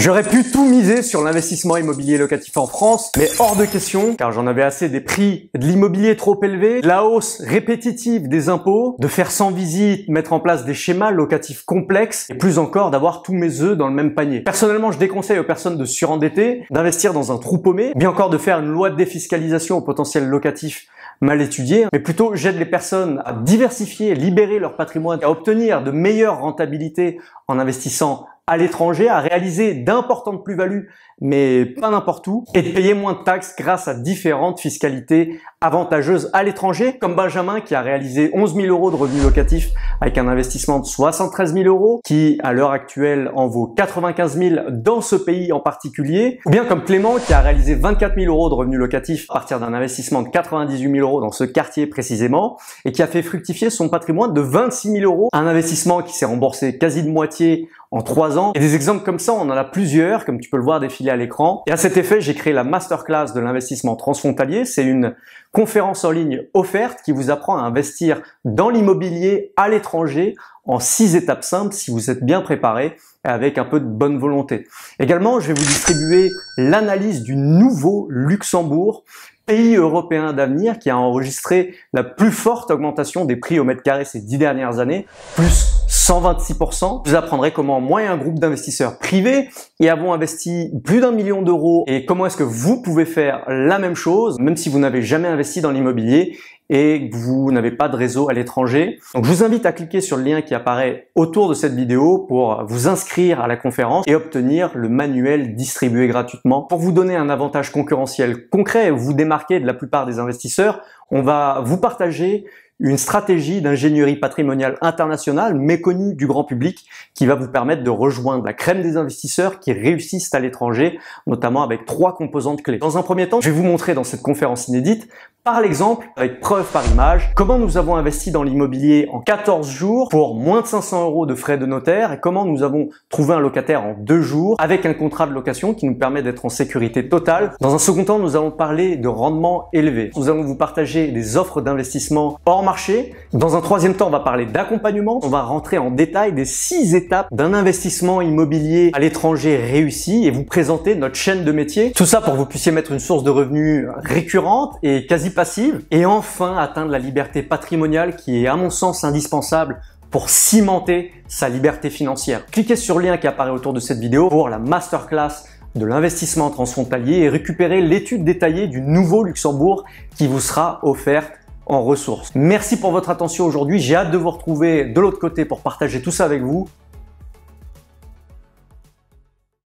J'aurais pu tout miser sur l'investissement immobilier locatif en France, mais hors de question, car j'en avais assez des prix de l'immobilier trop élevés, la hausse répétitive des impôts, de faire sans visite, mettre en place des schémas locatifs complexes, et plus encore d'avoir tous mes œufs dans le même panier. Personnellement, je déconseille aux personnes de surendetter, d'investir dans un trou paumé, bien encore de faire une loi de défiscalisation au potentiel locatif mal étudié, mais plutôt j'aide les personnes à diversifier, libérer leur patrimoine, à obtenir de meilleures rentabilités en investissant à l'étranger, à réaliser d'importantes plus-values, mais pas n'importe où, et de payer moins de taxes grâce à différentes fiscalités avantageuses à l'étranger, comme Benjamin qui a réalisé 11 000 € de revenus locatifs avec un investissement de 73 000 €, qui à l'heure actuelle en vaut 95 000 dans ce pays en particulier, ou bien comme Clément qui a réalisé 24 000 € de revenus locatifs à partir d'un investissement de 98 000 € dans ce quartier précisément, et qui a fait fructifier son patrimoine de 26 000 €, un investissement qui s'est remboursé quasi de moitié en 3 ans. Et des exemples comme ça, on en a plusieurs, comme tu peux le voir défiler à l'écran. Et à cet effet, j'ai créé la masterclass de l'investissement transfrontalier. C'est une conférence en ligne offerte qui vous apprend à investir dans l'immobilier à l'étranger en 6 étapes simples si vous êtes bien préparé et avec un peu de bonne volonté. Également, je vais vous distribuer l'analyse du nouveau Luxembourg, pays européen d'avenir qui a enregistré la plus forte augmentation des prix au mètre carré ces 10 dernières années, plus 126%. Vous apprendrez comment moi et un groupe d'investisseurs privés y avons investi plus d'1 million d'euros et comment est-ce que vous pouvez faire la même chose, même si vous n'avez jamais investi dans l'immobilier et que vous n'avez pas de réseau à l'étranger. Donc je vous invite à cliquer sur le lien qui apparaît autour de cette vidéo pour vous inscrire à la conférence et obtenir le manuel distribué gratuitement. Pour vous donner un avantage concurrentiel concret et vous démarquer de la plupart des investisseurs, on va vous partager une stratégie d'ingénierie patrimoniale internationale méconnue du grand public qui va vous permettre de rejoindre la crème des investisseurs qui réussissent à l'étranger, notamment avec 3 composantes clés. Dans un premier temps, je vais vous montrer dans cette conférence inédite, par l'exemple, avec preuve par image, comment nous avons investi dans l'immobilier en 14 jours pour moins de 500 € de frais de notaire et comment nous avons trouvé un locataire en 2 jours avec un contrat de location qui nous permet d'être en sécurité totale. Dans un second temps, nous allons parler de rendement élevé. Nous allons vous partager des offres d'investissement hors marché. Dans un troisième temps, on va parler d'accompagnement. On va rentrer en détail des 6 étapes d'un investissement immobilier à l'étranger réussi et vous présenter notre chaîne de métier. Tout ça pour que vous puissiez mettre une source de revenus récurrente et quasi passive et enfin atteindre la liberté patrimoniale qui est à mon sens indispensable pour cimenter sa liberté financière. Cliquez sur le lien qui apparaît autour de cette vidéo pour la masterclass de l'investissement transfrontalier et récupérer l'étude détaillée du nouveau Luxembourg qui vous sera offerte en ressources. Merci pour votre attention aujourd'hui. J'ai hâte de vous retrouver de l'autre côté pour partager tout ça avec vous.